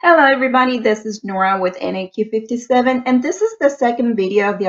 Hello everybody, this is Nora with NAQ57 and this is the second video of the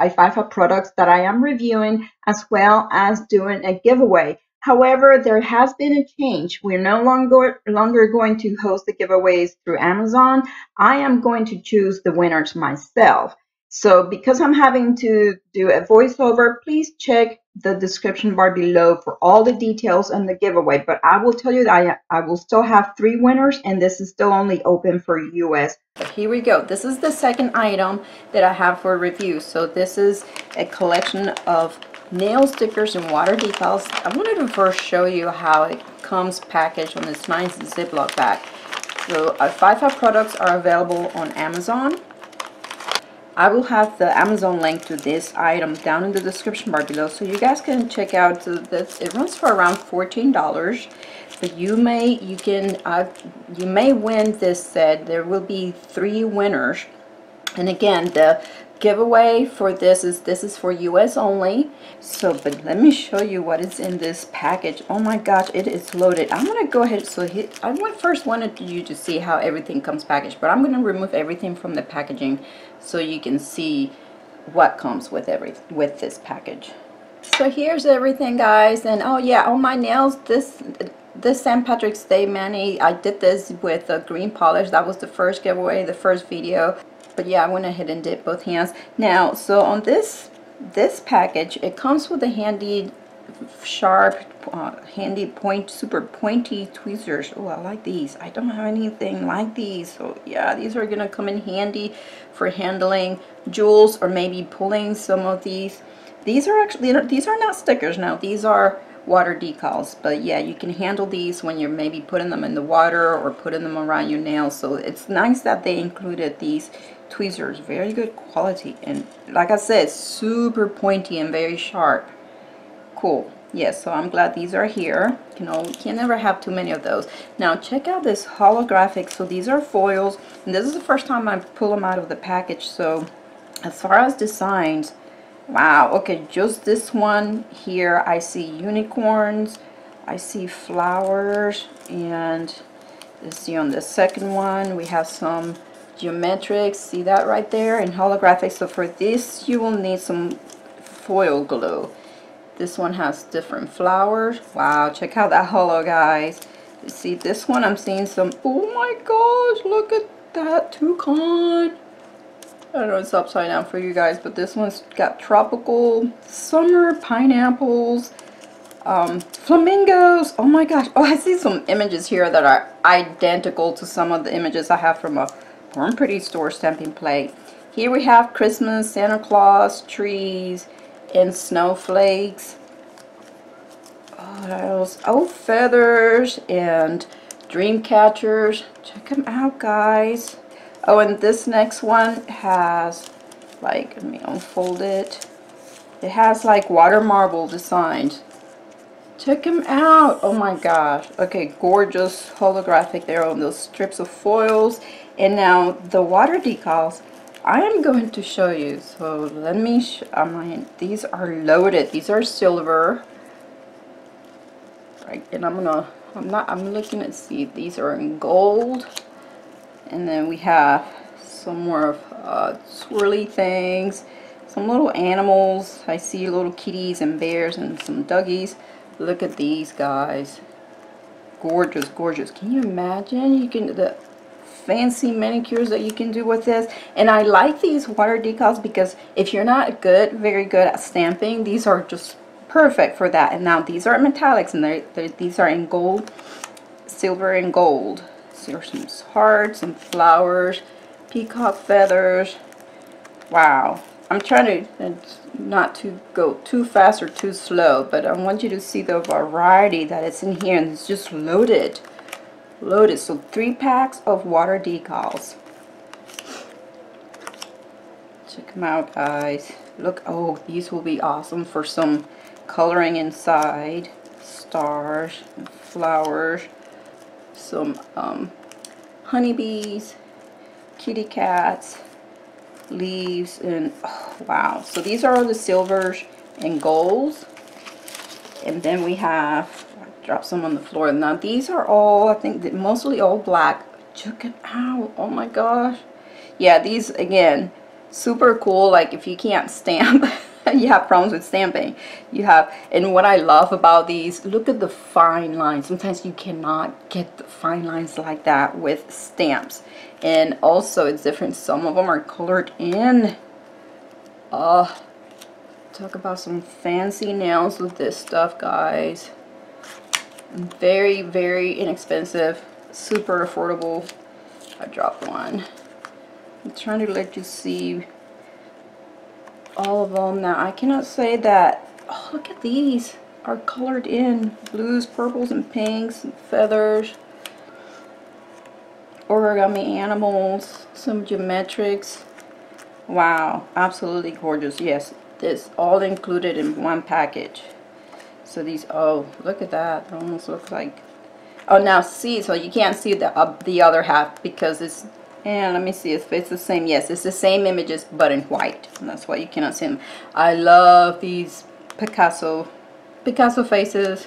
Aifaifa products that I am reviewing as well as doing a giveaway. However, there has been a change. We're no longer going to host the giveaways through Amazon. I am going to choose the winners myself. So because I'm having to do a voiceover, please check the description bar below for all the details on the giveaway. But I will tell you that I will still have 3 winners and this is still only open for US. But here we go. This is the second item that I have for review. So this is a collection of nail stickers and water decals. I wanted to first show you how it comes packaged on this nice Ziploc bag. So Aifaifa products are available on Amazon. I will have the Amazon link to this item down in the description bar below, so you guys can check out this. It runs for around $14, but you may win this set. There will be 3 winners, and again, the giveaway for this is for US only. So but let me show you what is in this package. Oh my gosh, it is loaded. I'm gonna go ahead. So first wanted you to see how everything comes packaged, but I'm gonna remove everything from the packaging so you can see what comes with this package. So here's everything, guys. And oh yeah, on my nails, this St. Patrick's Day mani, I did this with a green polish. That was the first giveaway, the first video. But yeah, I went ahead and did both hands. Now, so on this package, it comes with a handy, sharp, super pointy tweezers. Oh, I like these. I don't have anything like these. So yeah, these are gonna come in handy for handling jewels or maybe pulling some of these. These are actually, these are not stickers now. These are water decals, but yeah, you can handle these when you're maybe putting them in the water or putting them around your nails. So it's nice that they included these tweezers. Very good quality, and like I said, super pointy and very sharp. Cool. Yes, so I'm glad these are here. You know, you can never have too many of those. Now check out this holographic. So these are foils, and this is the first time I pull them out of the package. So as far as designs, wow, okay, just this one here, I see unicorns, I see flowers, and let's see, on the second one we have some geometrics. See that right there, and holographic. So for this you will need some foil glue. This one has different flowers. Wow, check out that holo, guys. You see this one, I'm seeing some, oh my gosh, look at that toucan. I don't know, it's upside down for you guys, but this one's got tropical, summer pineapples, flamingos. Oh my gosh. Oh, I see some images here that are identical to some of the images I have from a Born Pretty store stamping plate. Here we have Christmas, Santa Claus, trees, and snowflakes. Oh, what else? Oh, feathers and dream catchers. Check them out, guys. Oh, and this next one has, like, let me unfold it. It has like water marble designs. Check them out. Oh my gosh. Okay, gorgeous holographic there on those strips of foils. And now the water decals, I am going to show you. So let me these are loaded. These are silver. Right, and I'm looking at, see, these are in gold. And then we have some more of swirly things, some little animals. I see little kitties and bears and some doggies. Look at these, guys. Gorgeous, gorgeous. Can you imagine? You can, the fancy manicures that you can do with this. And I like these water decals because if you're not very good at stamping, these are just perfect for that. And now these are metallics, and these are in gold, silver and gold. There's some hearts, some flowers, peacock feathers. Wow. I'm trying to not to go too fast or too slow, but I want you to see the variety that is in here, and it's just loaded. Loaded. So 3 packs of water decals. Check them out, guys. Look, oh, these will be awesome for some coloring inside. Stars, and flowers. Some honeybees, kitty cats, leaves, and oh, wow. So these are all the silvers and golds. And then we have, I dropped some on the floor. Now these are all, I think, mostly all black check it out. Oh my gosh. Yeah, these again, super cool. Like if you can't stamp, you have problems with stamping, you have. And what I love about these, look at the fine lines. Sometimes you cannot get the fine lines like that with stamps. And also it's different. Some of them are colored in. Talk about some fancy nails with this stuff, guys. Very, very inexpensive, super affordable. I dropped one. I'm trying to let you see all of them now. I cannot say that. Oh, look at these. Are colored in blues, purples, and pinks, and feathers. Origami animals, some geometrics. Wow, absolutely gorgeous. Yes, this all included in one package. So these, oh, look at that. It almost looks like, oh, now see, so you can't see the other half because it's, and let me see if it's the same. Yes, it's the same images but in white, and that's why you cannot see them. I love these Picasso faces,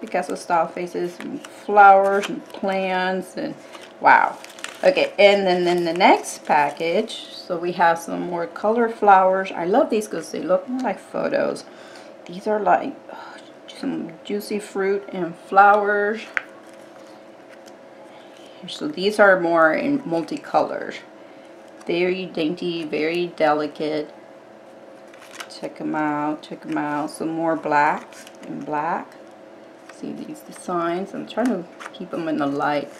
Picasso style faces, and flowers and plants, and wow. Okay, and then the next package, so we have some more color flowers. I love these because they look more like photos. These are like some juicy fruit and flowers. So these are more in multicolors. Very dainty, very delicate. Check them out, check them out. Some more blacks in black. See these designs. I'm trying to keep them in the light.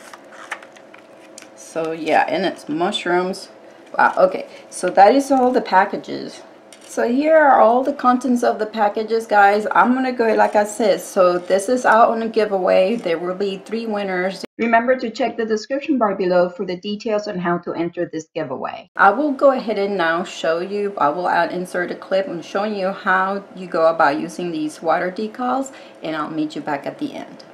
So yeah, and it's mushrooms. Wow, okay. So that is all the packages. So here are all the contents of the packages, guys. I'm gonna go like I said, so this is out on a giveaway. There will be 3 winners. Remember to check the description bar below for the details on how to enter this giveaway. I will go ahead and now show you, I will insert a clip on showing you how you go about using these water decals, and I'll meet you back at the end.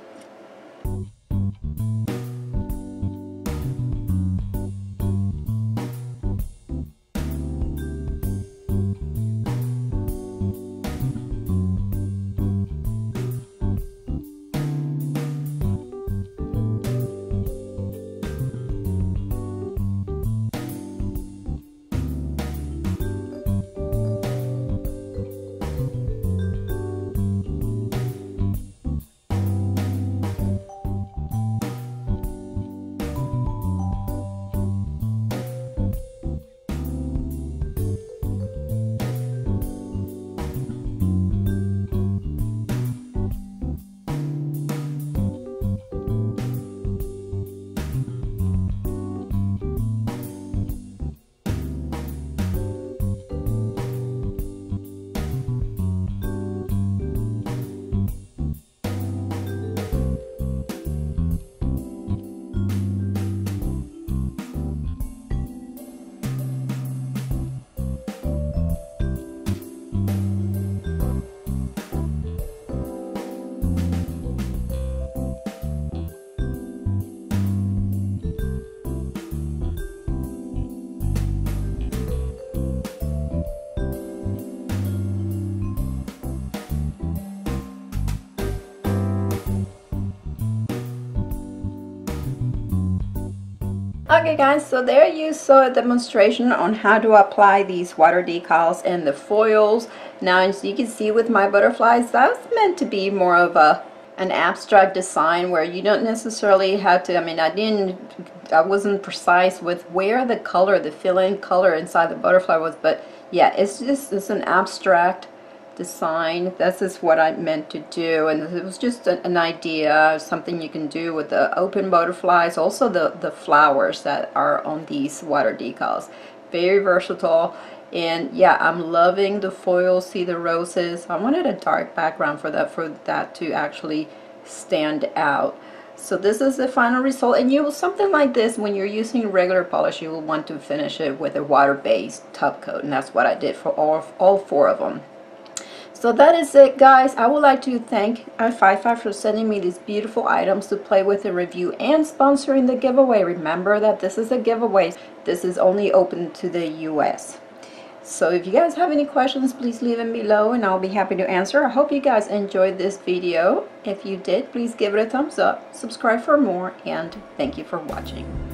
Okay guys, so there you saw a demonstration on how to apply these water decals and the foils. Now as you can see with my butterflies, that's meant to be more of an abstract design where you don't necessarily have to, I wasn't precise with where the color, the fill-in color inside the butterfly was, but yeah, it's an abstract design. This is what I meant to do, and it was just an idea, something you can do with the open butterflies, also the flowers that are on these water decals. Very versatile, and yeah, I'm loving the foil. See the roses. I wanted a dark background for that to actually stand out. So this is the final result, and something like this, when you're using regular polish, you will want to finish it with a water-based top coat, and that's what I did for all 4 of them. So that is it, guys. I would like to thank Aifaifa for sending me these beautiful items to play with and review and sponsoring the giveaway. Remember that this is a giveaway. This is only open to the US. So if you guys have any questions, please leave them below and I'll be happy to answer. I hope you guys enjoyed this video. If you did, please give it a thumbs up, subscribe for more, and thank you for watching.